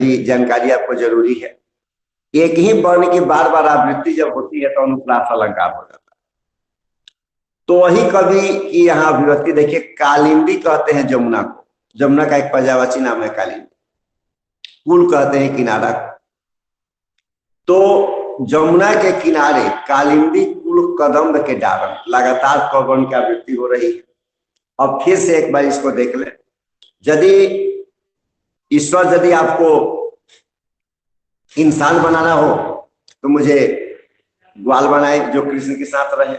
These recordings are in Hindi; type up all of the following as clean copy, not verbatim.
भी जानकारी आपको जरूरी है। एक ही वर्ण की बार बार आवृत्ति जब होती है तो अनुप्रास अलंकार हो जाता है। तो वही कवि की यहाँ अभिव्यक्ति देखिए, कालिंदी कहते हैं जमुना को, जमुना का एक पर्यायवाची नाम है कालिंदी, कुल कहते हैं किनारा को। तो जमुना के किनारे कालिंदी कुल कदम्ब के डारण, लगातार कवर्ण की आवृत्ति हो रही है। अब फिर से एक बार इसको देख ले, यदि ईश्वर यदि आपको इंसान बनाना हो तो मुझे ग्वाल बनाए जो कृष्ण के साथ रहे,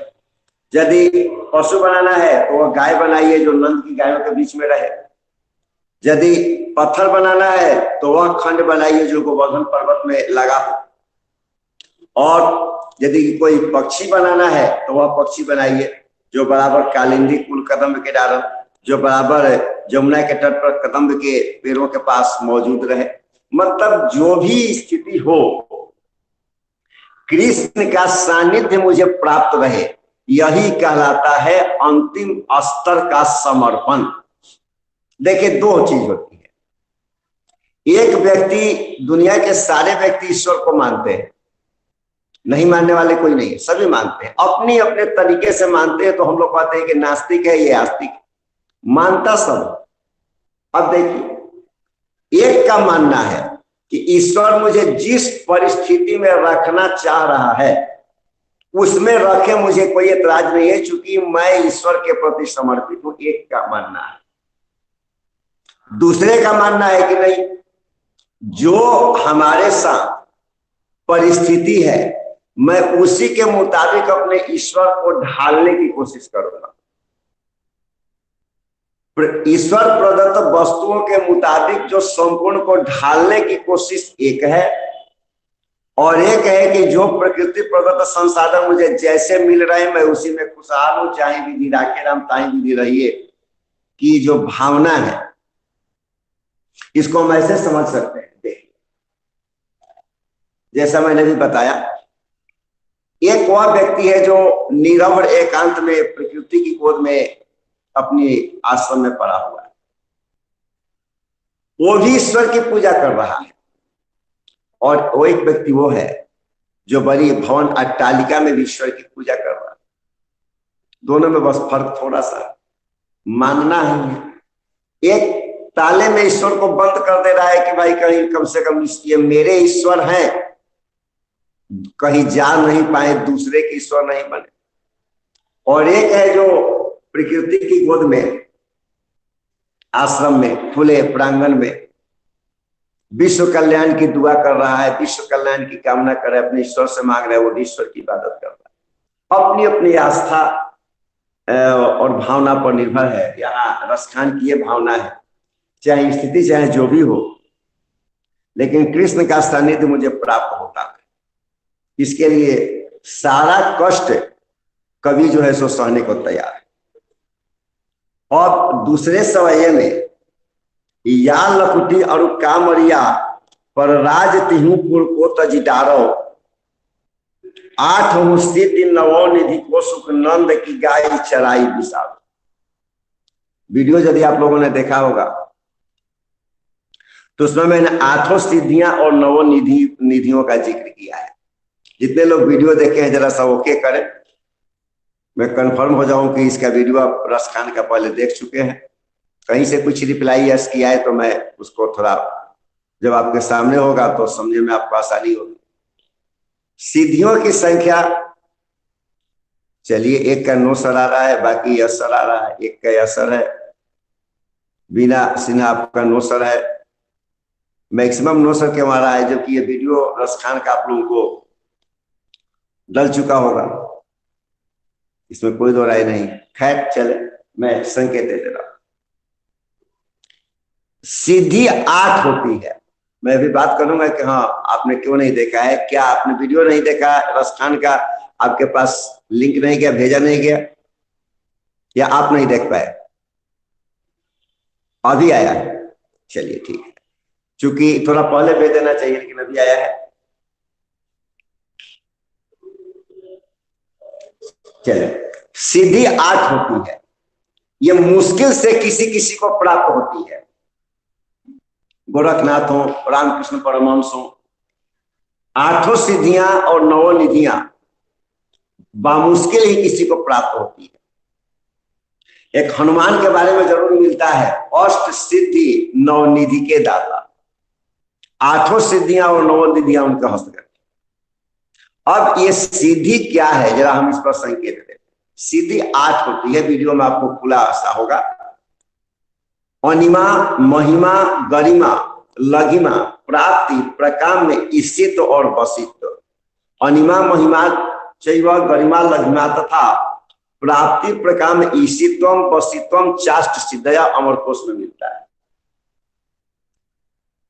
यदि पशु बनाना है तो वह गाय बनाइए जो नंद की गायों के बीच में रहे, यदि पत्थर बनाना है तो वह खंड बनाइए जो गोवर्धन पर्वत में लगा हो, और यदि कोई पक्षी बनाना है तो वह पक्षी बनाइए जो बराबर कालिंदी कुल कदम्ब के डारण, जो बराबर जमुना के तट पर कदम्ब के पेड़ों के पास मौजूद रहे। मतलब जो भी स्थिति हो, कृष्ण का सानिध्य मुझे प्राप्त रहे, यही कहलाता है अंतिम स्तर का समर्पण। देखिए, दो चीज होती है। एक व्यक्ति, दुनिया के सारे व्यक्ति ईश्वर को मानते हैं, नहीं मानने वाले कोई नहीं है, सभी मानते हैं, अपनी अपने तरीके से मानते हैं। तो हम लोग कहते हैं कि नास्तिक है, ये आस्तिक है, मानता सब। अब देखिए, एक का मानना है कि ईश्वर मुझे जिस परिस्थिति में रखना चाह रहा है उसमें रखे, मुझे कोई एतराज नहीं है, क्योंकि मैं ईश्वर के प्रति समर्पित हूं। एक का मानना है। दूसरे का मानना है कि नहीं, जो हमारे साथ परिस्थिति है मैं उसी के मुताबिक अपने ईश्वर को ढालने की कोशिश करूंगा। ईश्वर प्रदत्त वस्तुओं के मुताबिक जो संपूर्ण को ढालने की कोशिश एक है, और एक है कि जो प्रकृति प्रदत्त संसाधन मुझे जैसे मिल रहे मैं उसी में खुशहाल हूं, चाहे विधि राखे राम ताहि विधि रहिए की जो भावना है, इसको हम ऐसे समझ सकते हैं। देखिए, जैसा मैंने भी बताया, एक वह व्यक्ति है जो नीरव और एकांत में प्रकृति की गोद में अपनी आश्रम में पड़ा हुआ है, वो भी ईश्वर की पूजा कर रहा है। और वो एक व्यक्ति वो है जो बड़ी भवन अट्टालिका में भी ईश्वर की पूजा कर रहा है। दोनों में बस फर्क थोड़ा सा मानना है। एक ताले में ईश्वर को बंद कर दे रहा है कि भाई कहीं कम से कम ये मेरे ईश्वर हैं, कहीं जा नहीं पाए, दूसरे के ईश्वर नहीं बने। और एक है जो प्रकृति की गोद में आश्रम में खुले प्रांगण में विश्व कल्याण की दुआ कर रहा है, विश्व कल्याण की कामना कर रहा है, अपने ईश्वर से मांग रहा है, वो ईश्वर की इबादत कर रहा है। अपनी अपनी आस्था और भावना पर निर्भर है। यहाँ रसखान की ये भावना है, चाहे स्थिति चाहे जो भी हो, लेकिन कृष्ण का सानिध्य मुझे प्राप्त होता है। इसके लिए सारा कष्ट कवि जो है सो सहने को तैयार है। और दूसरे सवये में या लकुटी और कामरिया पर राज तिहु पुर को तजिटारो, आठ स्थित नवो निधि को सुख नंद की गाय चराई विशाल। वीडियो यदि आप लोगों ने देखा होगा तो उसमें मैंने आठों सिद्धियां और नवो निधियों का जिक्र किया है। जितने लोग वीडियो देखे हैं जरा सा ओके करें, मैं कंफर्म हो जाऊं कि इसका वीडियो आप रसखान का पहले देख चुके हैं। कहीं से कुछ रिप्लाई यस किया है तो मैं उसको थोड़ा, जब आपके सामने होगा तो समझने में आपको आसानी होगी। सिद्धियों की संख्या, चलिए, एक का नो सर आ रहा है, बाकी यस सर आ रहा है, एक का यस सर है, बीना सिन्हा आपका नो सर है, मैक्सिमम नो सर के मारा है, जबकि ये वीडियो रसखान का आप लोगों को डल चुका होगा, इसमें कोई दो राय नहीं। खैर चले, मैं संकेत दे रहा हूं। सीधी 8 होती है। मैं भी बात करूंगा कि हाँ आपने क्यों नहीं देखा है, क्या आपने वीडियो नहीं देखा रसखान का, आपके पास लिंक नहीं गया, भेजा नहीं गया, या आप नहीं देख पाए? अभी आया है, चलिए ठीक है, चूंकि थोड़ा पहले भेज देना चाहिए लेकिन अभी आया है। चलिए, सीधी 8 होती है, ये मुश्किल से किसी किसी को प्राप्त होती है। गोरखनाथ हो, रामकृष्ण परमहंस हो, आठों सिद्धियां और नौ निधियां बामुश्किल ही किसी को प्राप्त होती है। एक हनुमान के बारे में जरूर मिलता है, अष्ट सिद्धि नौ निधि के दाता। आठों सिद्धियां और नौ निधियां उनके हस्तगत। अब ये सिद्धि क्या है, जरा हम इस पर संकेत दें। सिद्धि 8 होती है, वीडियो में आपको खुला आशा होगा। अनिमा, महिमा, गरिमा, लघिमा, प्राप्ति, प्रकाम में ईशित्व और वशित्व। अनिमा, महिमा, चैव, गरिमा, लघिमा तथा प्राप्ति, प्रकाम, ईशित्वम, वशित्वम, चाष्ट सिद्धया अमरकोश में मिलता है,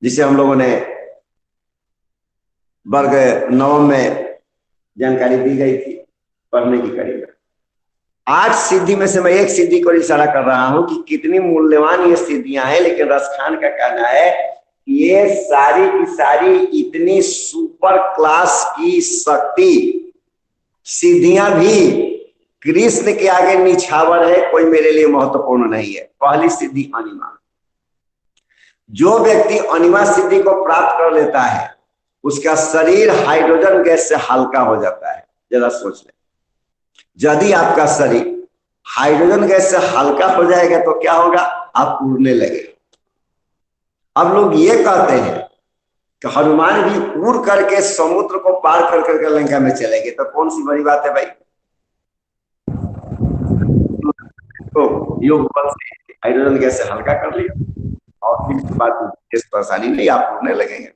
जिसे हम लोगों ने वर्ग 9 में जानकारी दी गई थी पढ़ने की कड़ी में। 8 सिद्धि में से मैं एक सिद्धि को इशारा कर रहा हूं कि कितनी मूल्यवान ये सिद्धियां हैं, लेकिन रसखान का कहना है कि ये सारी की सारी इतनी सुपर क्लास की शक्ति सिद्धियां भी कृष्ण के आगे निछावर है, कोई मेरे लिए महत्वपूर्ण नहीं है। पहली सिद्धि अनिमा। जो व्यक्ति अनिमा सिद्धि को प्राप्त कर लेता है उसका शरीर हाइड्रोजन गैस से हल्का हो जाता है। जरा सोच लें, यदि आपका शरीर हाइड्रोजन गैस से हल्का हो जाएगा तो क्या होगा, आप उड़ने लगे। अब लोग ये कहते हैं कि हनुमान भी उड़ करके समुद्र को पार कर करके लंका में चले गए, तो कौन सी बड़ी बात है भाई। तो योग बल से हाइड्रोजन गैस से हल्का कर लिया और फिर इसके बाद परेशानी नहीं, आप उड़ने लगेंगे।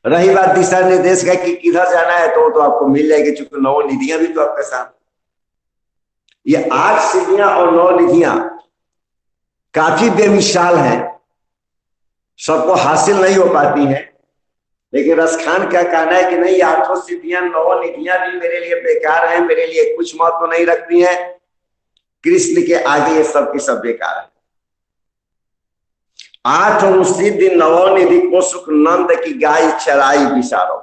रही बात दिशा निर्देश का कि किधर जाना है, तो आपको मिल जाएगी, चूंकि 9 निधियां भी तो आपके साथ। ये 8 सिद्धियां और 9 निधियां काफी बेमिसाल हैं, सबको हासिल नहीं हो पाती हैं। लेकिन रसखान क्या कहना है कि नहीं, 8 सिद्धियां 9 निधियां भी मेरे लिए बेकार हैं, मेरे लिए कुछ महत्व नहीं रखती हैं। कृष्ण के आगे ये सब की सब बेकार है। 8 सिद्धि 9 निधि को सुख नंद की गाय चराई विचारो।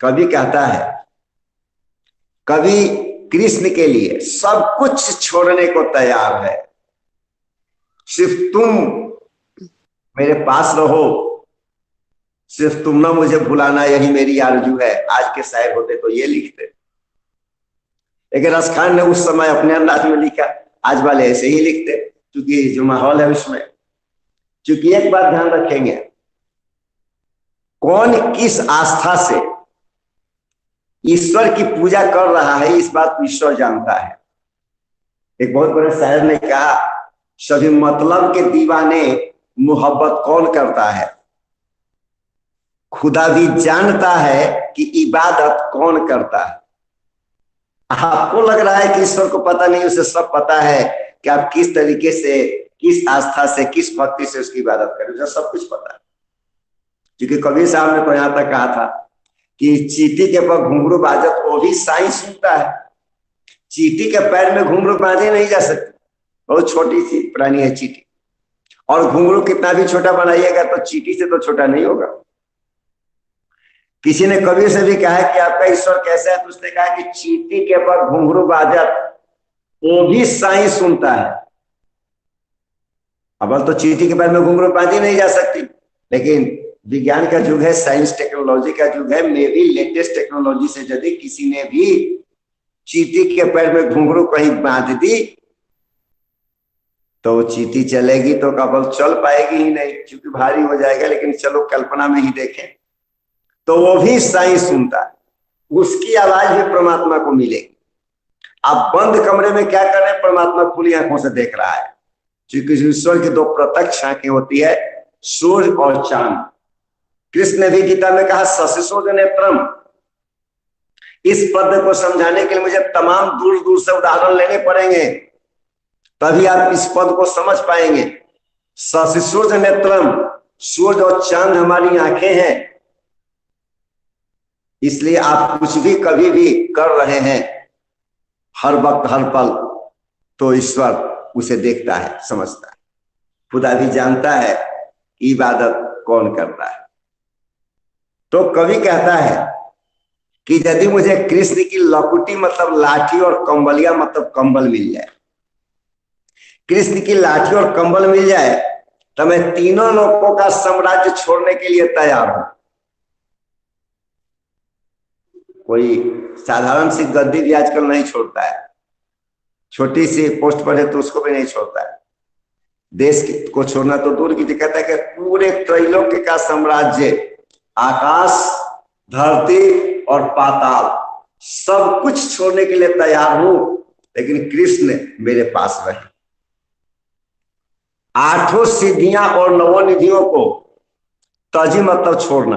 कवि कहता है, कवि कृष्ण के लिए सब कुछ छोड़ने को तैयार है, सिर्फ तुम मेरे पास रहो, सिर्फ तुम ना मुझे भुलाना, यही मेरी आरजू है। आज के शायर होते तो ये लिखते, लेकिन रसखान ने उस समय अपने अंदाज में लिखा, आज वाले ऐसे ही लिखते, क्योंकि जो माहौल है उसमें। क्योंकि एक बात ध्यान रखेंगे, कौन किस आस्था से ईश्वर की पूजा कर रहा है, इस बात को ईश्वर जानता है। एक बहुत बड़े शायर ने कहा, सभी मतलब के दीवाने मोहब्बत कौन करता है, खुदा भी जानता है कि इबादत कौन करता है। आपको लग रहा है कि ईश्वर को पता नहीं, उसे सब पता है कि आप किस तरीके से, किस आस्था से, किस भक्ति से उसकी इबादत करें, उसे सब कुछ पता है। क्योंकि कबीर साहब ने तो यहां तक कहा था कि चींटी के पर घुंघरू बाजत वो भी साई सुनता है। चींटी के पैर में घुंघरू बांधे नहीं जा सकते, बहुत छोटी सी प्राणी है चींटी, और घुंघरू कितना भी छोटा बनाइएगा तो चींटी से तो छोटा नहीं होगा। किसी ने कबीर से भी कहा कि आपका ईश्वर कैसा है, तो उसने कहा कि चींटी के पर घुंघरू बाजत वो भी साई सुनता है। अब तो चींटी के पैर में घुंघरू बांधी नहीं जा सकती, लेकिन विज्ञान का युग है, साइंस टेक्नोलॉजी का युग है, मे भी लेटेस्ट टेक्नोलॉजी से यदि किसी ने भी चींटी के पैर में घुंघरू कहीं बांध दी तो चींटी चलेगी तो कबल चल पाएगी ही नहीं, क्योंकि भारी हो जाएगा। लेकिन चलो कल्पना में ही देखें तो वो भी साई सुनता है, उसकी आवाज भी परमात्मा को मिलेगी। आप बंद कमरे में क्या कर रहे हैं, परमात्मा खुली आंखों से देख रहा है। क्योंकि ईश्वर की 2 प्रत्यक्ष आंखें होती है, सूर्य और चांद। कृष्ण ने भी गीता में कहा, शशिशोज नेत्रम। इस पद को समझाने के लिए मुझे तमाम दूर दूर से उदाहरण लेने पड़ेंगे, तभी आप इस पद को समझ पाएंगे। शशिशोज नेत्रम, सूर्य और चांद हमारी आंखें हैं, इसलिए आप कुछ भी कभी भी कर रहे हैं, हर वक्त हर पल, तो ईश्वर उसे देखता है, समझता है। खुदा भी जानता है कि इबादत कौन करता है। तो कवि कहता है कि यदि मुझे कृष्ण की लकुटी मतलब लाठी और कंबलिया मतलब कंबल मिल जाए, कृष्ण की लाठी और कंबल मिल जाए तो मैं तीनों लोगों का साम्राज्य छोड़ने के लिए तैयार हूं। कोई साधारण सी गद्दी भी आजकल नहीं छोड़ता है, छोटी सी पोस्ट पर है तो उसको भी नहीं छोड़ता है। देश को छोड़ना तो दूर की, कहता है कि पूरे त्रैलोक्य का साम्राज्य, आकाश, धरती और पाताल, सब कुछ छोड़ने के लिए तैयार हूं, लेकिन कृष्ण मेरे पास रहे। आठों सिद्धियां और नवोनिधियों को, तजी मतलब छोड़ना,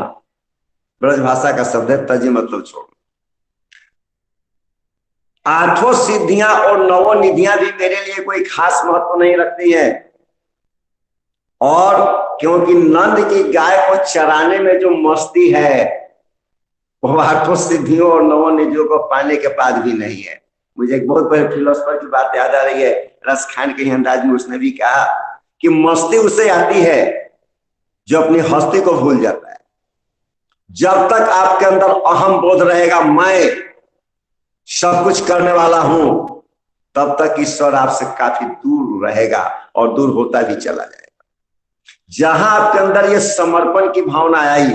ब्रजभाषा का शब्द है तजी मतलब छोड़ना। आठों सिद्धियां और नवोनिधियां भी मेरे लिए कोई खास महत्व नहीं रखती है, और क्योंकि नंद की गाय को चराने में जो मस्ती है वो आठों सिद्धियों और नवोनिधियों को पाने के बाद भी नहीं है। मुझे एक बहुत बड़े फिलोसफर की बात याद आ रही है, रसखान के अंदाज में उसने भी कहा कि मस्ती उसे आती है जो अपनी हस्ती को भूल जाता है। जब तक आपके अंदर अहम बोध रहेगा, मैं सब कुछ करने वाला हूं, तब तक ईश्वर आपसे काफी दूर रहेगा और दूर होता भी चला जाएगा। जहां आपके अंदर ये समर्पण की भावना आई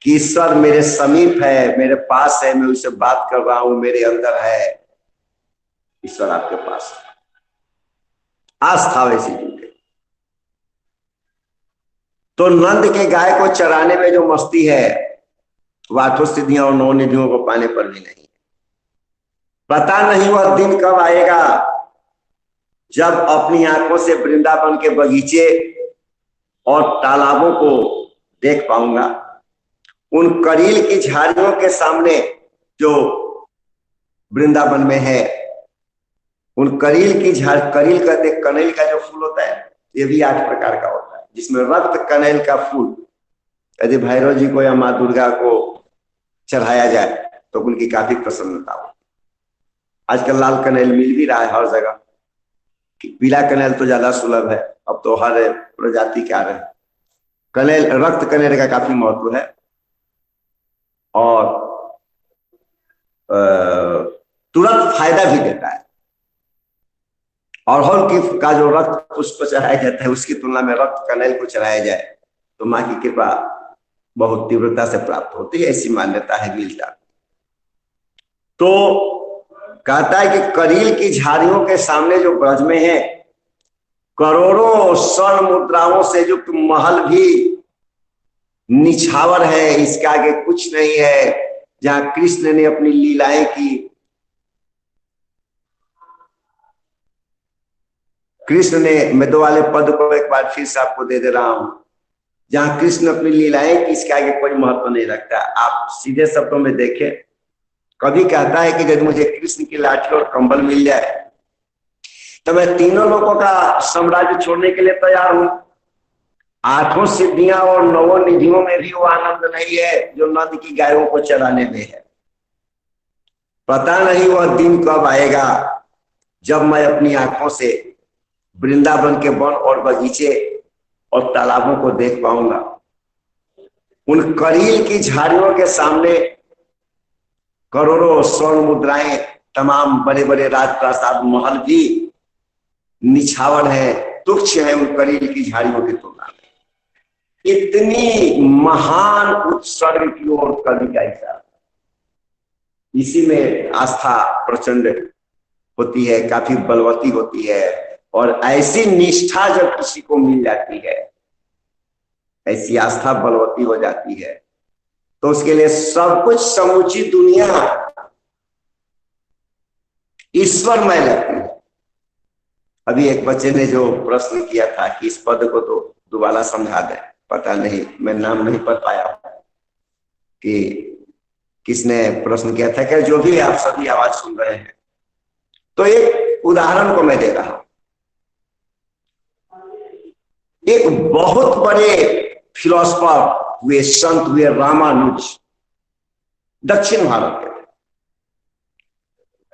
कि ईश्वर मेरे समीप है, मेरे पास है, मैं उससे बात कर रहा हूं, मेरे अंदर है, ईश्वर आपके पास है, आस्था वैसी जुटे। तो नंद के गाय को चराने में जो मस्ती है, वो आठों सिद्धियां और नवनिधियों को पाने पर भी नहीं। पता नहीं वह दिन कब आएगा जब अपनी आंखों से वृंदावन के बगीचे और तालाबों को देख पाऊंगा। उन करील की झाड़ियों के सामने जो वृंदावन में है, उन करील की झाड़, करील कहते कनेल का जो फूल होता है, ये भी 8 प्रकार का होता है, जिसमें रक्त कनेल का फूल यदि भैरव जी को या माँ दुर्गा को चढ़ाया जाए तो उनकी काफी प्रसन्नता हो। आजकल लाल कनेल मिल भी रहा है हर जगह, पीला कनेल तो ज्यादा सुलभ है, अब तो हर प्रजाति के आ रहे हैं। कनेल, रक्त कनेल का काफी महत्व है, और तुरंत फायदा भी देता है। अड़हुल की का जो रक्त पुष्प चढ़ाया जाता है, उसकी तुलना में रक्त कनेल को चढ़ाया जाए तो माँ की कृपा बहुत तीव्रता से प्राप्त होती है, ऐसी मान्यता है, मिलता। तो कहता है कि करील की झाड़ियों के सामने जो ब्रज में है, करोड़ों स्वर्ण मुद्राओं से युक्त महल भी निछावर है, इसके आगे कुछ नहीं है। जहां कृष्ण ने अपनी लीलाएं की, कृष्ण ने, मैं दो वाले पद को एक बार फिर से आपको दे रहा हूं, जहां कृष्ण अपनी लीलाएं की, इसके आगे कोई महत्व नहीं रखता। आप सीधे शब्दों में देखें, कभी कहता है कि यदि मुझे कृष्ण की लाठी और कंबल मिल जाए तो मैं तीनों लोगों का साम्राज्य छोड़ने के लिए तैयार हूं। आठों सिद्धियां और नवोनिधियों में भी वो आनंद नहीं है जो नंद की गायों को चराने में है। पता नहीं वह दिन कब आएगा जब मैं अपनी आंखों से वृंदावन के वन और बगीचे और तालाबों को देख पाऊंगा। उन करील की झाड़ियों के सामने करोड़ों स्वर्ण मुद्राएं, तमाम बड़े बड़े राजप्रासाद महल भी निछावर है, तुच्छ है उन करील की झाड़ियों की तुलना में। इतनी महान उत्सर्ग की ओर कवि का इशारा, इसी में आस्था प्रचंड होती है, काफी बलवती होती है, और ऐसी निष्ठा जब किसी को मिल जाती है, ऐसी आस्था बलवती हो जाती है, तो उसके लिए सब कुछ, समूची दुनिया ईश्वरमय लगती है। अभी एक बच्चे ने जो प्रश्न किया था कि इस पद को तो दोबारा समझा दें, पता नहीं, मैं नाम नहीं पढ़ पाया कि किसने प्रश्न किया था। क्या जो भी आप सभी आवाज सुन रहे हैं, तो एक उदाहरण को मैं दे रहा हूं। एक बहुत बड़े फिलोसफर हुए, संत हुए, रामानुज, दक्षिण भारत के।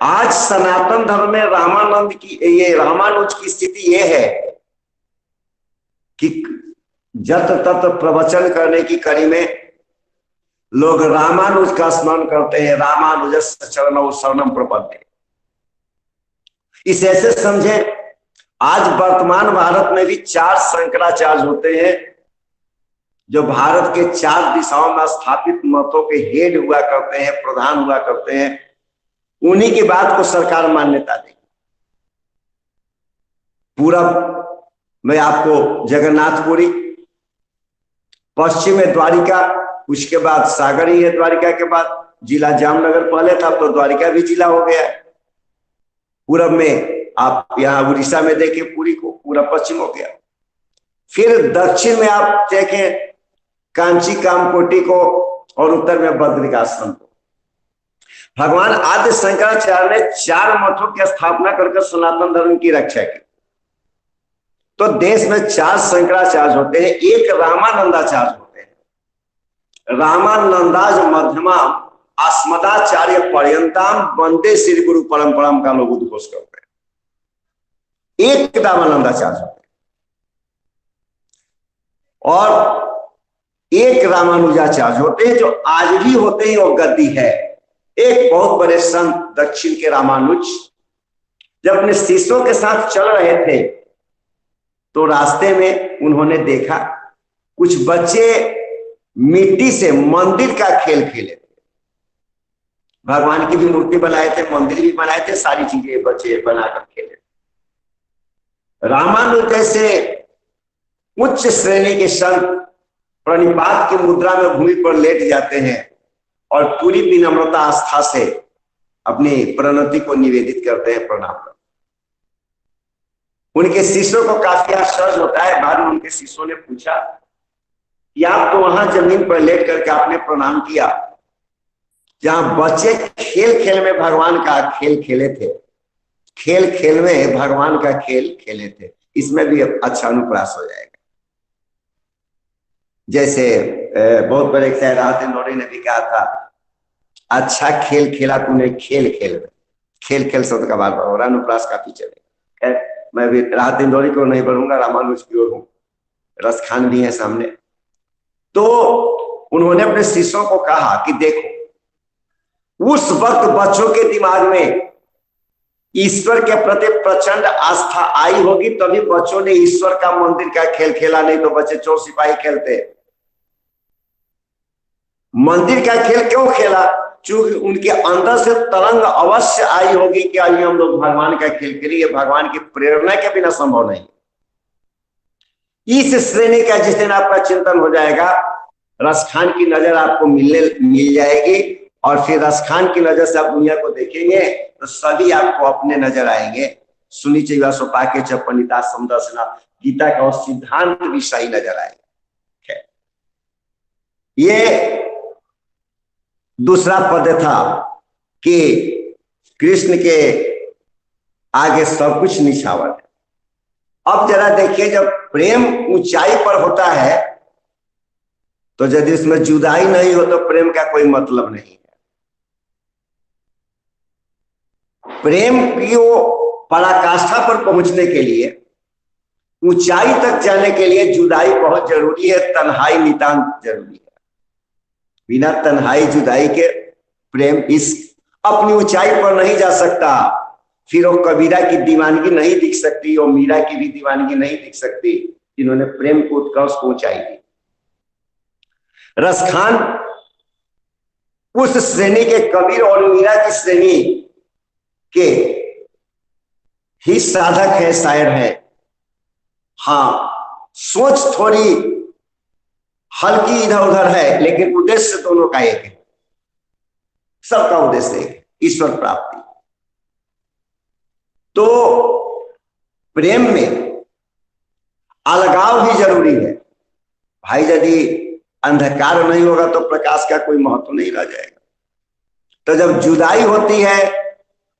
आज सनातन धर्म में रामानंद की, ये रामानुज की स्थिति ये है कि जत तत प्रवचन करने की कड़ी में लोग रामानुज का स्मरण करते हैं, रामानुज चरणौ शरणम प्रपद्ये। इसे ऐसे समझे आज वर्तमान भारत में भी 4 शंकराचार्य होते हैं जो भारत के 4 दिशाओं में स्थापित मतों के हेड हुआ करते हैं, प्रधान हुआ करते हैं। उन्हीं की बात को सरकार मान्यता देगी। पूरब में आपको जगन्नाथपुरी, पश्चिम में द्वारिका, उसके बाद सागर ही है। द्वारिका के बाद जिला जामनगर पहले था, तो द्वारिका भी जिला हो गया। पूरब में आप यहाँ उड़ीसा में देखिए पुरी को, पूरा पश्चिम हो गया। फिर दक्षिण में आप देखें कांची कामकोटि को, और उत्तर में बद्रिकाश्रम को। भगवान आदि शंकराचार्य ने 4 मठों की स्थापना करके सनातन धर्म की रक्षा की। तो देश में 4 शंकराचार्य होते हैं। एक रामानंदाचार्य होते हैं। रामानंदाज मध्यमा अस्मदाचार्य पर्यंताम वंदे श्री गुरु परंपराम का लोग उद्घोष करते हैं। एक रामानंदाचार्य होते हैं और एक रामानुजाचार्य होते हैं, जो आज भी होते हैं। वो गद्दी है। एक बहुत बड़े संत दक्षिण के रामानुज जब अपने शिष्यों के साथ चल रहे थे, तो रास्ते में उन्होंने देखा कुछ बच्चे मिट्टी से मंदिर का खेल खेले थे। भगवान की भी मूर्ति बनाए थे, मंदिर भी बनाए थे, सारी चीजें बच्चे बनाकर खेले। रामानुज जैसे उच्च श्रेणी के संत प्रणिपात की मुद्रा में भूमि पर लेट जाते हैं और पूरी विनम्रता आस्था से अपनी प्रणति को निवेदित करते हैं, प्रणाम करते हैं। उनके शिष्यों को काफी आश्चर्य होता है। बाद में उनके शिष्यों ने पूछा कि आप तो वहां जमीन पर लेट करके आपने प्रणाम किया, जहां बच्चे खेल खेल में भगवान का खेल खेले थे, खेल खेल में भगवान का खेल खेले थे, इसमें भी अच्छा अनुप्रास हो जाएगा। जैसे बहुत बड़े राहत इंदौरी ने भी कहा था, अच्छा खेल खेला तूने खेल खेल में। खेल खेल शब्द का बार बार हो रहा, अनुप्रास काफी चलेगा। खैर मैं भी राहत इंदौरी को नहीं बढ़ूंगा, रामानुज की ओर हूं। रस खान भी है सामने। तो उन्होंने अपने शिष्यों को कहा कि देखो, उस वक्त बच्चों के दिमाग में ईश्वर के प्रति प्रचंड आस्था आई होगी, तभी बच्चों ने ईश्वर का मंदिर का खेल खेला। नहीं तो बच्चे चोर सिपाही खेलते। मंदिर का खेल क्यों खेला? चूंकि उनके अंदर से तरंग अवश्य आई होगी कि आइए हम लोग भगवान का खेल खेलिए। भगवान की प्रेरणा के बिना संभव नहीं। इस श्रेणी का जिस दिन आपका चिंतन हो जाएगा, रसखान की नजर आपको मिल जाएगी, और फिर रसखान की नजर से आप दुनिया को देखेंगे तो सभी आपको अपने नजर आएंगे। सुनी चाहिए सोपा के चपनिता समदर्शना, गीता का और सिद्धांत भी सही नजर आएगा। ये दूसरा पद था कि कृष्ण के आगे सब कुछ निछावर है। अब जरा देखिए, जब प्रेम ऊंचाई पर होता है तो यदि इसमें जुदाई नहीं हो तो प्रेम का कोई मतलब नहीं है। प्रेम की वो पराकाष्ठा पर पहुंचने के लिए, ऊंचाई तक जाने के लिए जुदाई बहुत जरूरी है, तन्हाई नितांत जरूरी है। बिना तन्हाई जुदाई के प्रेम इस अपनी ऊंचाई पर नहीं जा सकता। फिर वो कबीरा की दीवानगी नहीं दिख सकती, और मीरा की भी दीवानगी नहीं दिख सकती, जिन्होंने प्रेम को उत्कर्ष को ऊंचाई दी। रसखान उस श्रेणी के कबीर और मीरा की श्रेणी के ही साधक है, शायर है। हाँ, सोच थोड़ी हल्की इधर उधर है, लेकिन उद्देश्य दोनों का एक है। सबका उद्देश्य एक है, ईश्वर प्राप्ति। तो प्रेम में अलगाव भी जरूरी है भाई। यदि अंधकार नहीं होगा तो प्रकाश का कोई महत्व नहीं रह जाएगा। तो जब जुदाई होती है,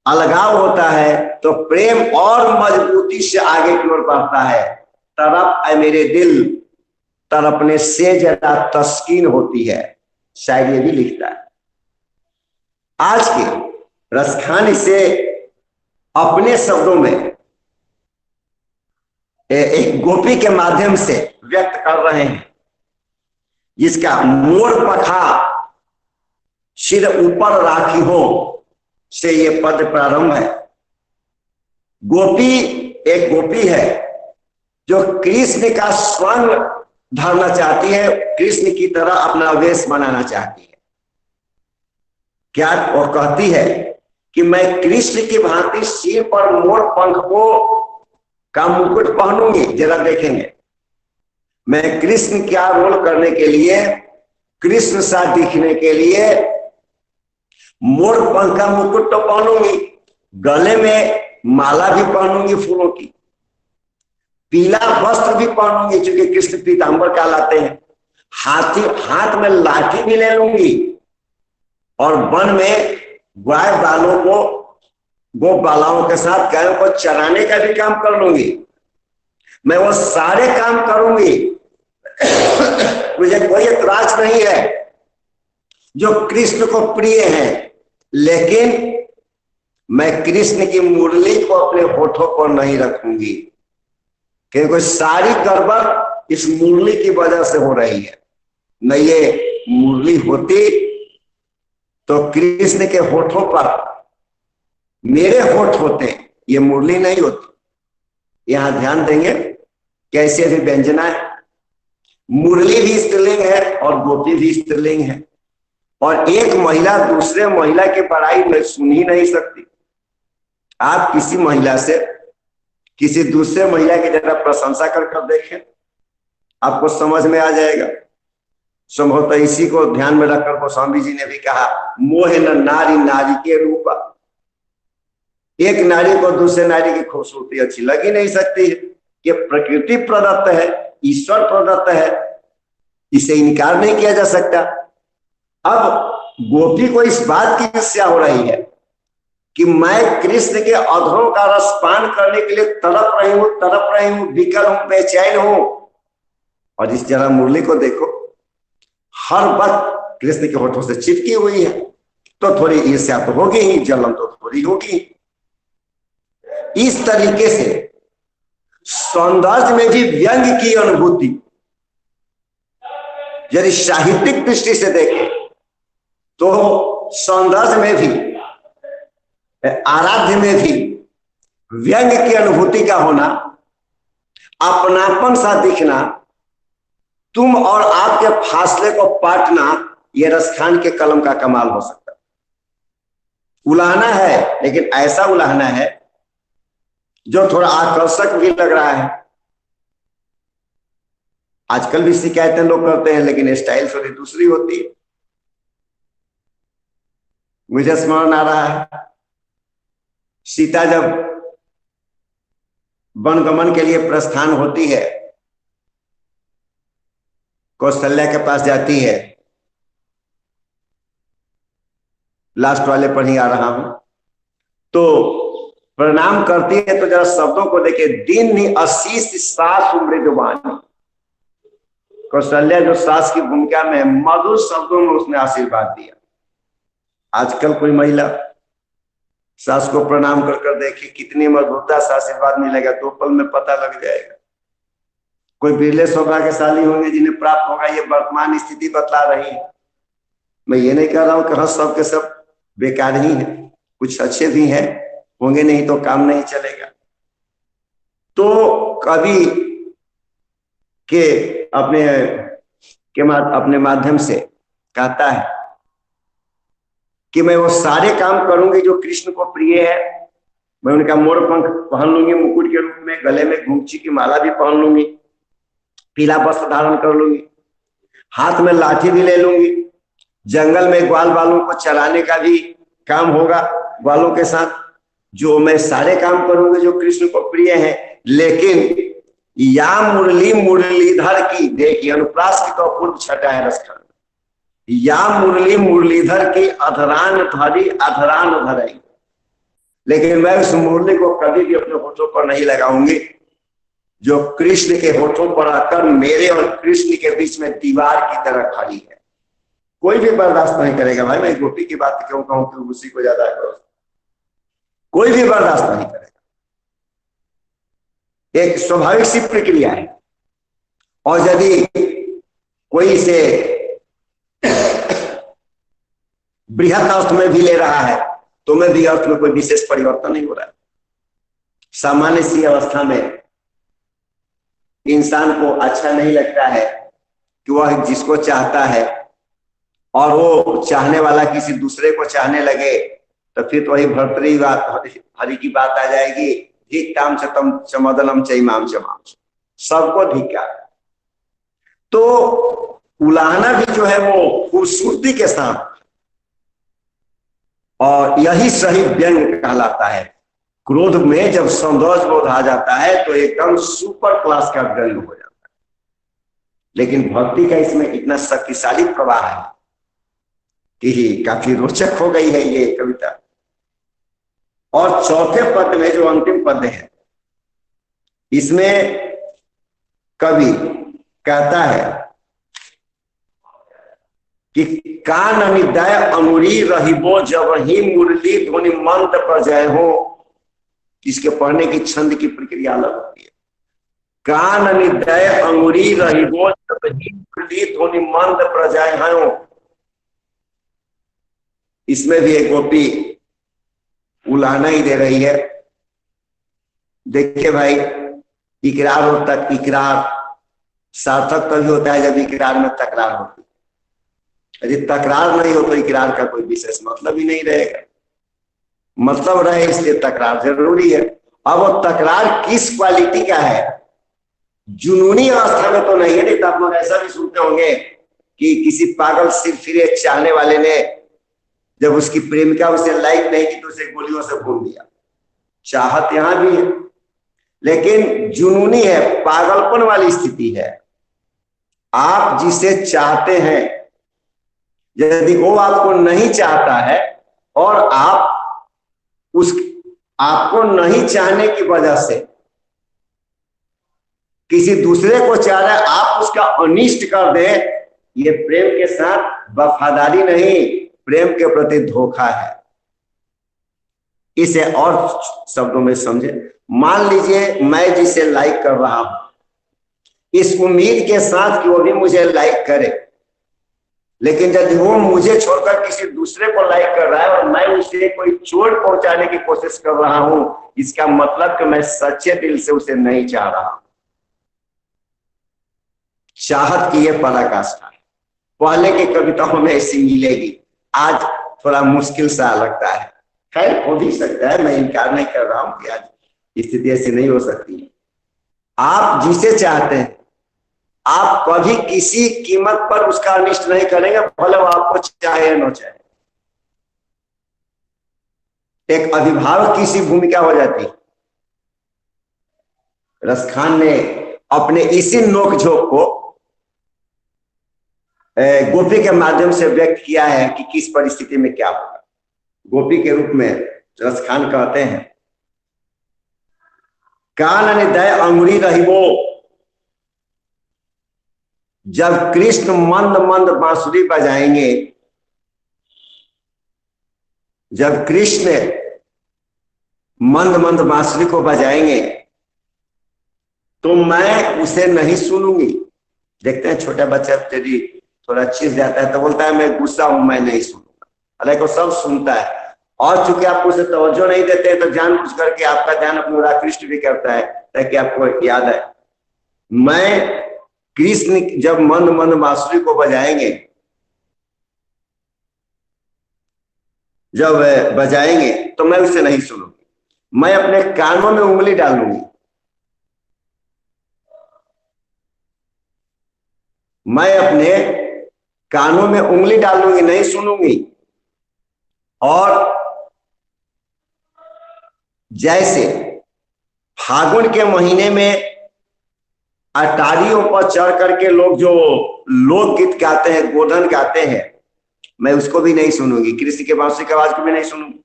अलगाव होता है, तो प्रेम और मजबूती से आगे की ओर बढ़ता है। तरफ है मेरे दिल, तरफने से जरा तस्कीन होती है, शायद ये भी लिखता है। आज के रसखान इसे अपने शब्दों में एक गोपी के माध्यम से व्यक्त कर रहे हैं, जिसका मोर पखा सिर ऊपर राखी हो से ये पद प्रारंभ है। गोपी एक गोपी है जो कृष्ण का स्वर्ण धरना चाहती है, कृष्ण की तरह अपना वेश बनाना चाहती है। क्या वो कहती है कि मैं कृष्ण की भांति सिर पर मोर पंख को का मुकुट पहनूंगी। जरा देखेंगे, मैं कृष्ण क्या रोल करने के लिए, कृष्ण सा दिखने के लिए मोर पंख का मुकुट तो पहनूंगी, गले में माला भी पहनूंगी फूलों की, पीला वस्त्र भी पहनूंगी क्योंकि कृष्ण पीतांबर कहलाते हैं, हाथ में लाठी भी ले लूंगी और वन में गाय बालों को गो बालाओं के साथ गायों को चराने का भी काम कर लूंगी। मैं वो सारे काम करूंगी, मुझे कोई एतराज नहीं है जो कृष्ण को प्रिय है, लेकिन मैं कृष्ण की मुरली को अपने होठों पर नहीं रखूंगी क्योंकि सारी गड़बड़ इस मुरली की वजह से हो रही है। न ये मुरली होती तो कृष्ण के होठों पर मेरे होठ होते, ये मुरली नहीं होती। यहां ध्यान देंगे कैसे भी व्यंजना है, मुरली भी स्त्रीलिंग है और गोपी भी स्त्रीलिंग है, और एक महिला दूसरे महिला की बड़ाई में सुन ही नहीं सकती। आप किसी महिला से किसी दूसरे महिला की जरा प्रशंसा कर देखें, आपको समझ में आ जाएगा। संभवतः इसी को ध्यान में रखकर गोस्वामी जी ने भी कहा, मोह न नारी नारी के रूप। एक नारी को दूसरे नारी की खूबसूरती अच्छी लग ही नहीं सकती है, ये प्रकृति प्रदत्त है, ईश्वर प्रदत्त है, इसे इनकार नहीं किया जा सकता। अब गोपी को इस बात की ईर्ष्या हो रही है कि मैं कृष्ण के अधरों का रसपान करने के लिए तड़प रही हूं, विकल हूं, बेचैन हूं। और इस जरा मुरली को देखो, हर वक्त कृष्ण के होठों से चिपकी हुई है, तो थोड़ी ईर्ष्या तो होगी ही, जलन तो थोड़ी होगी। इस तरीके से सौंदर्य में भी व्यंग की अनुभूति, यदि साहित्यिक दृष्टि से देखें तो सौंदर्य में भी, आराध्य में भी व्यंग की अनुभूति का होना, अपनापन सा दिखना, तुम और आपके फासले को पाटना, यह रसखान के कलम का कमाल हो सकता है। उलाहना है, लेकिन ऐसा उलाहना है जो थोड़ा आकर्षक भी लग रहा है। आजकल भी शिकायतें लोग करते हैं, लेकिन स्टाइल थोड़ी दूसरी होती है। मुझे स्मरण आ रहा है, सीता जब वनगमन के लिए प्रस्थान होती है, कौशल्या के पास जाती है, लास्ट वाले पर ही आ रहा हूं, तो प्रणाम करती है तो जरा शब्दों को देखिए, दिन ही आशीष सास मृदुबानी। कौशल्या जो सास की भूमिका में मधुर शब्दों में उसने आशीर्वाद दिया। आजकल कोई महिला सास को प्रणाम कर देखी, कितनी मधुरता से आशीर्वाद मिलेगा, 2 पल में पता लग जाएगा। कोई बिरले सौभाग्यशाली होंगे जिन्हें प्राप्त होगा, ये वर्तमान स्थिति बतला रही है। मैं ये नहीं कह रहा हूं कि हर सब के सब बेकार ही है, कुछ अच्छे भी हैं, होंगे नहीं तो काम नहीं चलेगा। तो कवि के अपने माध्यम से कहता है कि मैं वो सारे काम करूंगी जो कृष्ण को प्रिय है। मैं उनका मोर पंख पहन लूंगी मुकुट के रूप में, गले में घुंघची की माला भी पहन लूंगी, पीला वस्त्र धारण कर लूंगी, हाथ में लाठी भी ले लूंगी, जंगल में ग्वाल बालों को चराने का भी काम होगा ग्वालों के साथ। जो मैं सारे काम करूंगी जो कृष्ण को प्रिय है, लेकिन या मुरली मुरलीधर की, देखिए अनुप्रास की तो अपूर्व छटा है रसखान, या मुरली मुरलीधर की अधरान धरी अधरान धराई, लेकिन मैं उस मुरली को कभी भी अपने होठों पर नहीं लगाऊंगी जो कृष्ण के होठों पर आकर मेरे और कृष्ण के बीच में दीवार की तरह खड़ी है। कोई भी बर्दाश्त नहीं करेगा। भाई मैं गोपी की बात क्यों कहूं कि उसी को ज्यादा करो, कोई भी बर्दाश्त नहीं करेगा। एक स्वाभाविक सी प्रक्रिया है, और यदि कोई इसे बृहत अर्थ में भी ले रहा है तो मैं भी अर्थ में कोई विशेष परिवर्तन नहीं हो रहा है। सामान्य सी अवस्था में इंसान को अच्छा नहीं लगता है कि वह जिसको चाहता है और वो चाहने वाला किसी दूसरे को चाहने लगे, तो फिर तो वही भर्तरी बात, हरि की बात आ जाएगी, धिक्ताम चतम चमदलम चैमाम चमाम, सबको धिक्कार। तो उलाहना भी जो है वो खूबसूरती के साथ, और यही सही व्यंग कहलाता है। क्रोध में जब सौंदर्य बोध आ जाता है तो एकदम सुपर क्लास का व्यंग हो जाता है। लेकिन भक्ति का इसमें इतना शक्तिशाली प्रवाह है कि काफी रोचक हो गई है ये कविता। और चौथे पद में जो अंतिम पद है, इसमें कवि कहता है कि कान निदय अनुरी रहिबो जब ही मुरली ध्वनि मंद पर जय हो। इसके पढ़ने की छंद की प्रक्रिया अलग होती है। कान निदय अंगुरी रहिबो जब ही मुरली ध्वनि मंद पर जय हो। इसमें भी एक गोपी उलाहना ही दे रही है। देखिए भाई, इकरार होता, इकरार सार्थक तभी होता है जब इकरार में तकरार होती है। यदि तकरार नहीं हो तो इकरार का कोई विशेष मतलब ही नहीं रहेगा। मतलब रहे इसलिए तकरार जरूरी है। अब वो तकरार किस क्वालिटी का है? जुनूनी अवस्था में तो नहीं है। नहीं तो आप लोग ऐसा भी सुनते होंगे कि किसी पागल सिर फिरे चाहने वाले ने जब उसकी प्रेमिका उसे लाइक नहीं की तो उसे गोलियों से भून दिया। चाहत यहां भी है, लेकिन जुनूनी है, पागलपन वाली स्थिति है। आप जिसे चाहते हैं, यदि वो आपको नहीं चाहता है और आप उस आपको नहीं चाहने की वजह से किसी दूसरे को चाह रहा है, आप उसका अनिष्ट कर दे, ये प्रेम के साथ वफादारी नहीं, प्रेम के प्रति धोखा है। इसे और शब्दों में समझे। मान लीजिए मैं जिसे लाइक कर रहा हूं, इस उम्मीद के साथ कि वो भी मुझे लाइक करे, लेकिन यदि वो मुझे छोड़कर किसी दूसरे को लाइक कर रहा है और मैं उसे कोई चोट पहुंचाने की कोशिश कर रहा हूं, इसका मतलब कि मैं सच्चे दिल से उसे नहीं चाह रहा हूं। चाहत की यह पराकाष्ठा है। पहले की कविताओं में ऐसी मिलेगी, आज थोड़ा मुश्किल सा लगता है। खैर हो भी सकता है, मैं इनकार नहीं कर रहा हूं कि आज स्थिति ऐसी नहीं हो सकती। आप जिसे चाहते हैं, आप कभी किसी कीमत पर उसका अनिष्ट नहीं करेंगे, भले वो आपको चाहे या न चाहे। एक अभिभावक की सी भूमिका हो जाती है। रसखान ने अपने इसी नोकझोंक को गोपी के माध्यम से व्यक्त किया है कि किस परिस्थिति में क्या होगा। गोपी के रूप में रसखान कहते हैं, कान निदय अंगुरी रहिबो, जब कृष्ण मंद मंद बांसुरी बजाएंगे, जब कृष्ण मंद मंद बांसुरी को बजाएंगे तो मैं उसे नहीं सुनूंगी। देखते हैं छोटा बच्चा यदि थोड़ा चीज जाता है तो बोलता है मैं गुस्सा हूं, मैं नहीं सुनूंगा। हालांकि वो सब सुनता है, और चूंकि आप उसे तवज्जो नहीं देते तो जानबूझ करके आपका ध्यान अपनी ओर आकृष्ट भी करता है ताकि आपको याद आए। मैं कृष्ण जब मंद मंद बांसुरी को बजाएंगे, जब बजाएंगे तो मैं उसे नहीं सुनूंगी। मैं अपने कानों में उंगली डालूंगी, मैं अपने कानों में उंगली डालूंगी, नहीं सुनूंगी। और जैसे फागुन के महीने में अटारियों पर चढ़ करके लोग जो लोकगीत गाते हैं, गोधन गाते हैं, मैं उसको भी नहीं सुनूंगी, कृष्ण के बांसुरी की आवाज को भी नहीं सुनूंगी।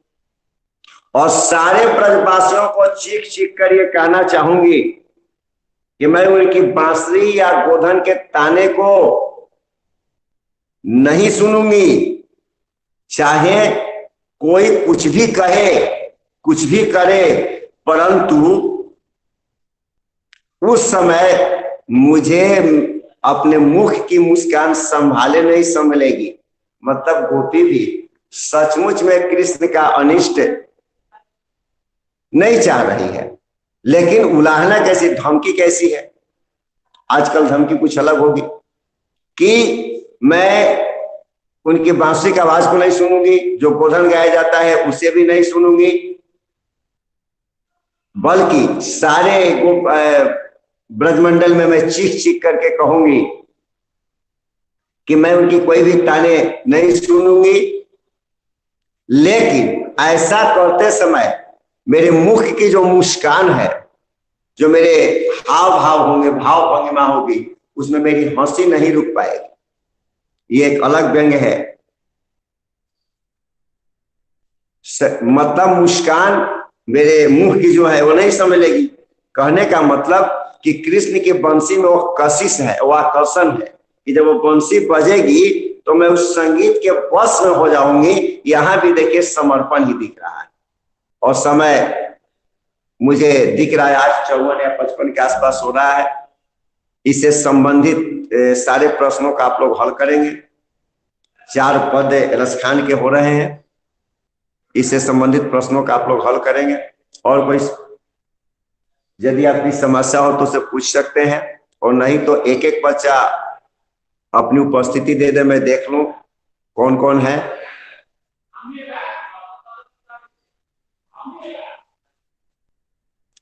और सारे ब्रजवासियों को चीख चीख कर ये कहना चाहूंगी कि मैं उनकी बांसुरी या गोधन के ताने को नहीं सुनूंगी। चाहे कोई कुछ भी कहे, कुछ भी करे, परंतु उस समय मुझे अपने मुख की मुस्कान संभाले नहीं संभलेगी। मतलब गोपी भी सचमुच में कृष्ण का अनिष्ट नहीं चाह रही है, लेकिन उलाहना कैसी, धमकी कैसी है? आजकल धमकी कुछ अलग होगी कि मैं उनकी बांसुरी की आवाज को नहीं सुनूंगी, जो गोधन गाया जाता है उसे भी नहीं सुनूंगी, बल्कि सारे ब्रजमंडल में मैं चीख चीख करके कहूंगी कि मैं उनकी कोई भी ताने नहीं सुनूंगी। लेकिन ऐसा करते समय मेरे मुख की जो मुस्कान है, जो मेरे हाव भाव होंगे, भाव भंगिमा होगी, उसमें मेरी हंसी नहीं रुक पाएगी। ये एक अलग व्यंग है। मतलब मुस्कान मेरे मुंह की जो है वो नहीं समझेगी। कहने का मतलब कि कृष्ण की बंसी में वो कशिश है, वो आकर्षण है कि जब वो बंसी बजेगी तो मैं उस संगीत के वश में हो जाऊंगी। यहां भी देखिए समर्पण ही दिख रहा है। और समय मुझे दिख रहा है आज 54 या 55 के आसपास हो रहा है। इससे संबंधित सारे प्रश्नों का आप लोग हल करेंगे। 4 पद रसखान के हो रहे हैं, इससे संबंधित प्रश्नों का आप लोग हल करेंगे। और कोई यदि आपकी समस्या हो तो उसे पूछ सकते हैं, और नहीं तो एक एक बच्चा अपनी उपस्थिति दे दे, मैं देख लूं कौन कौन है।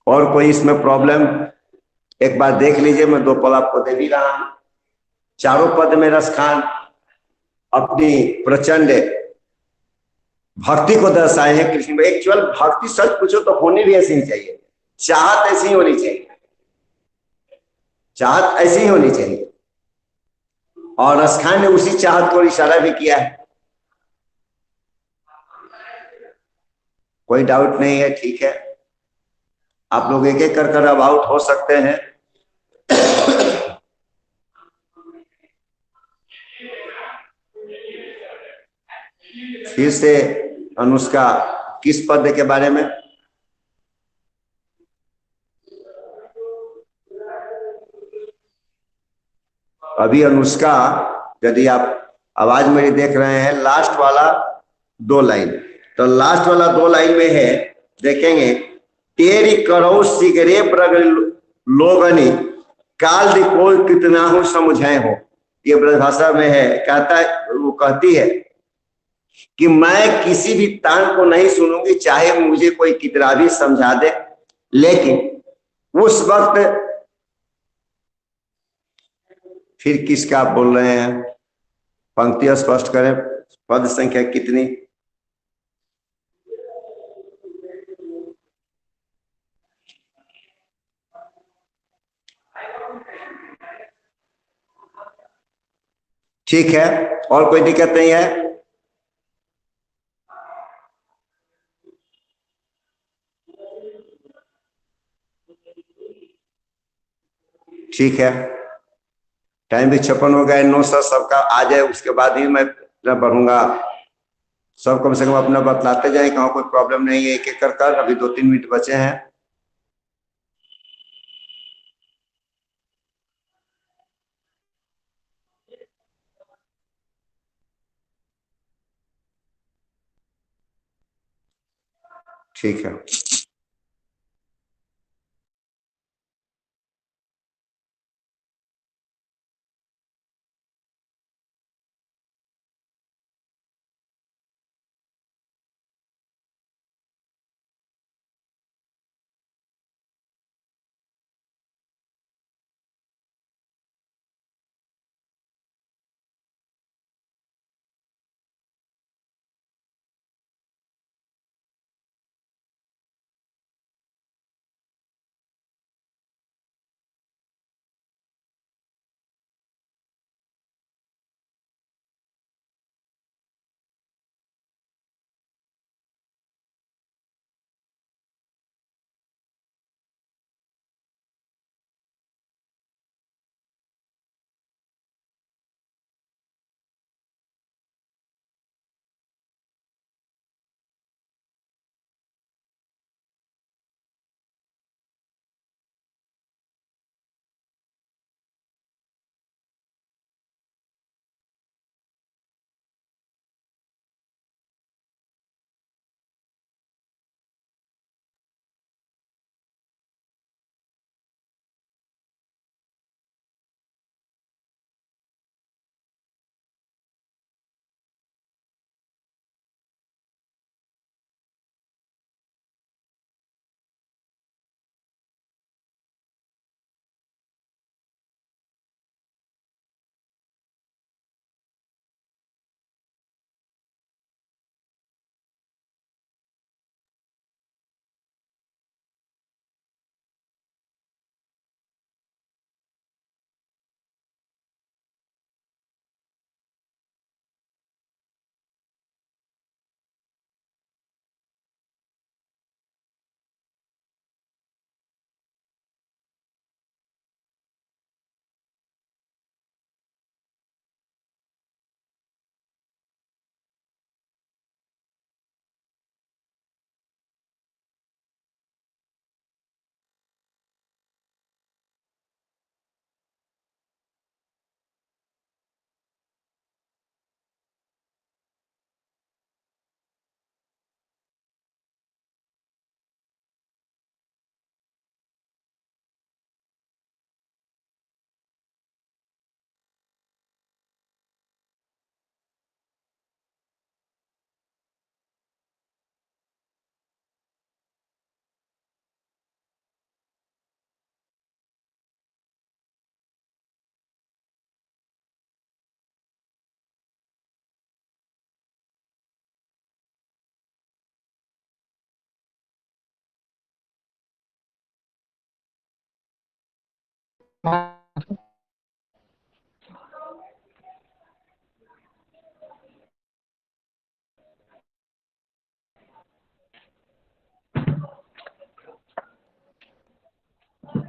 और कोई इसमें प्रॉब्लम एक बार देख लीजिए, मैं 2 पद आपको दे भी रहा हूं। चारों पद में रसखान अपनी प्रचंड भक्ति को दर्शाए हैं कृष्ण में। एक्चुअल भक्ति सच पूछो तो होनी भी ऐसी ही चाहिए, चाहत ऐसी ही होनी चाहिए, चाहत ऐसी ही होनी चाहिए। और रसखान ने उसी चाहत को इशारा भी किया है। कोई डाउट नहीं है, ठीक है। आप लोग एक एक कर अब आउट हो सकते हैं। फिर से अनुष्का किस पद के बारे में? अभी अनुष्का, यदि आप आवाज मेरी देख रहे हैं, लास्ट वाला 2 लाइन, तो लास्ट वाला 2 लाइन में है, देखेंगे। तेरी करो सिगरे प्रग लोगनी काल दिको कितना हो समझे हो। ये ब्रजभाषा में है। कहता है, वो कहती है कि मैं किसी भी तान को नहीं सुनूंगी, चाहे मुझे कोई कितना भी समझा दे। लेकिन उस वक्त फिर किसका आप बोल रहे हैं? पंक्ति स्पष्ट करें, पद संख्या कितनी? ठीक है, और कोई दिक्कत नहीं है। ठीक है, टाइम भी 56 हो गया। 9 सर सबका आ जाए, उसके बाद ही मैं बढ़ूंगा। सब कम से कम अपना बतलाते जाए, कहाँ कोई प्रॉब्लम नहीं है, एक एक कर। अभी 2-3 मिनट बचे हैं। ठीक है।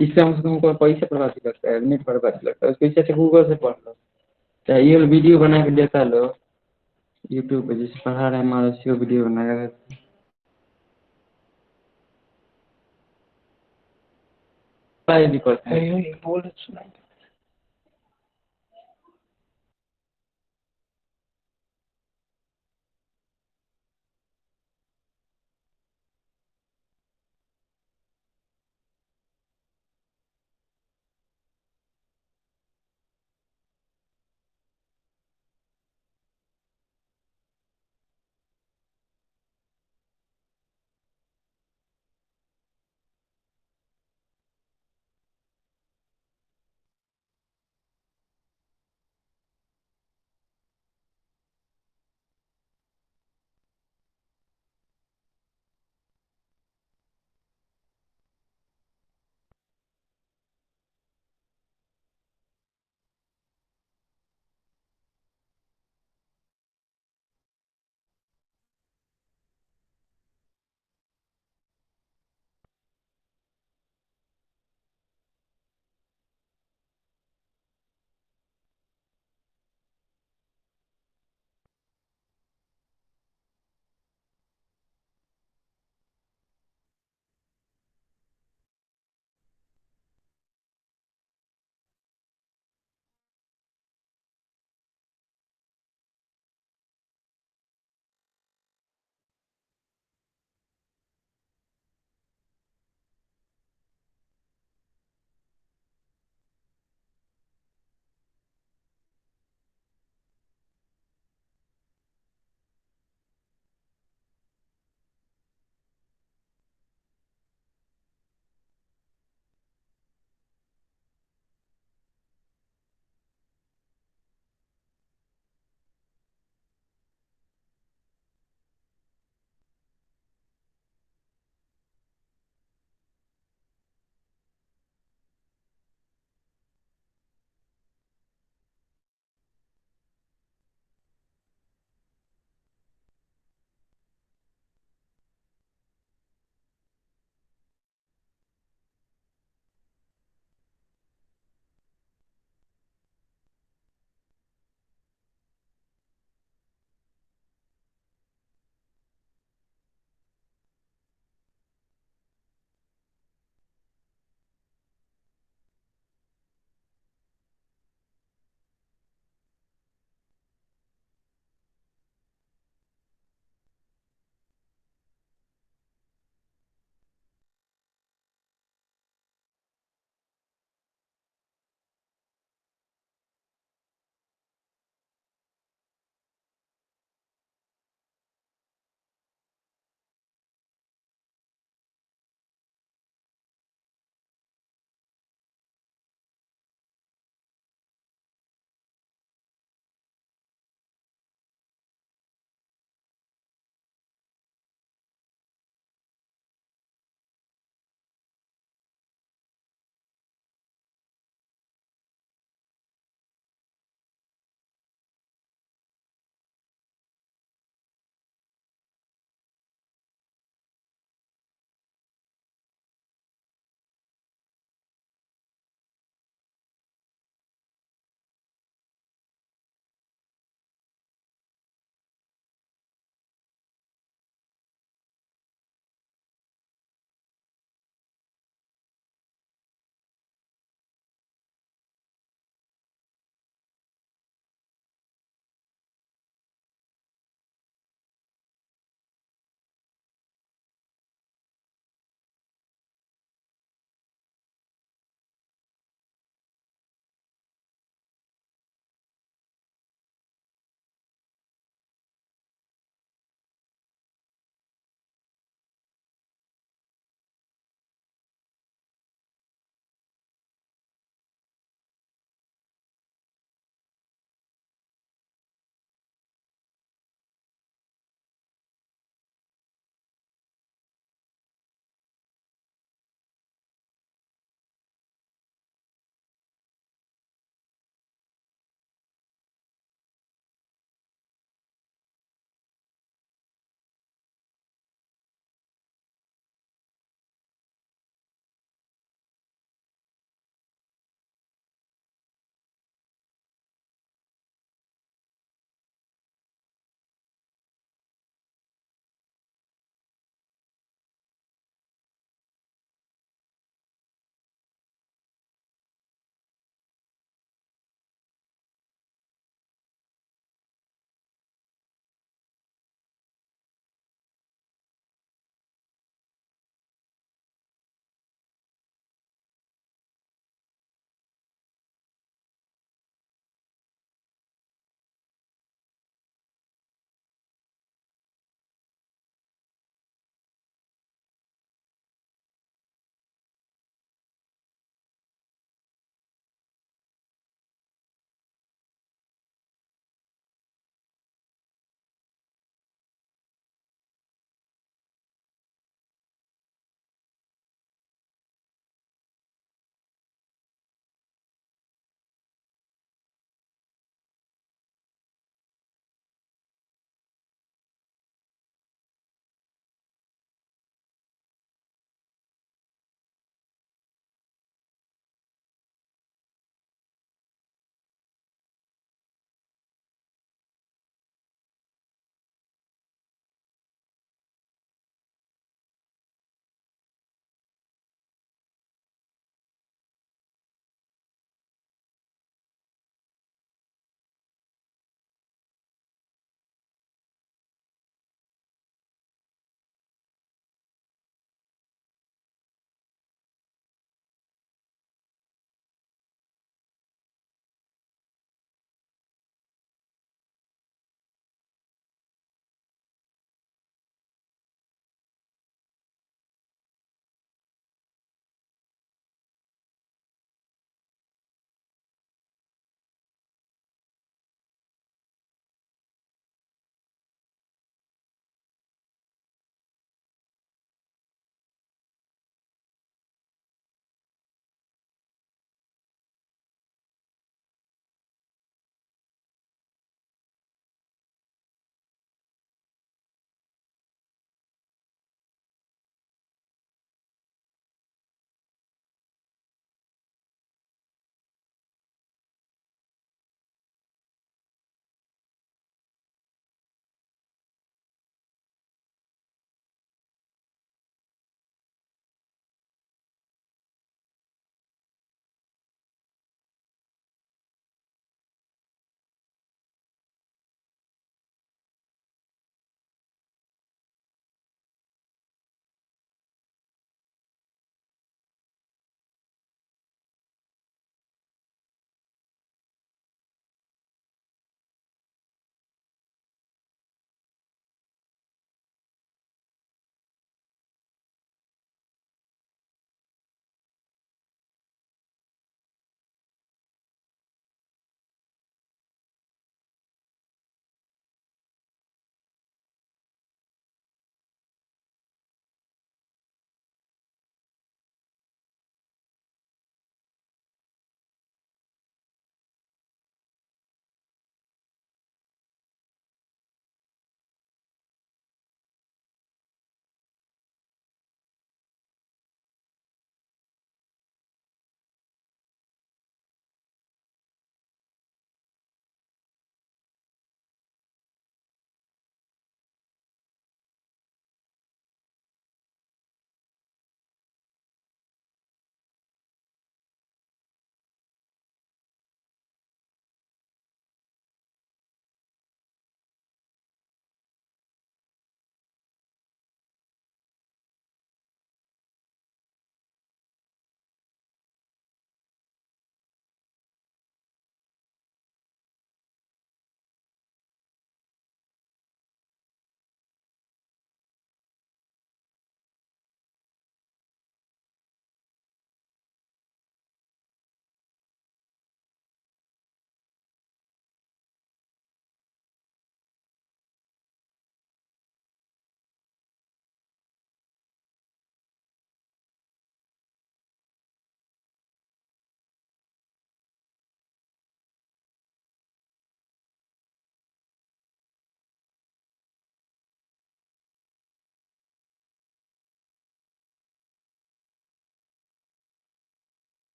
इससे हमको पैसा बर्बाद लगता है, नेट बर्बाद लगता है, उसको इससे गूगल से पढ़ लो, चाहे ये वीडियो बना के देता लो यूट्यूब पे, जैसे पढ़ा रहे हमारा उसी को वीडियो बना के देता है। बोल सुनाई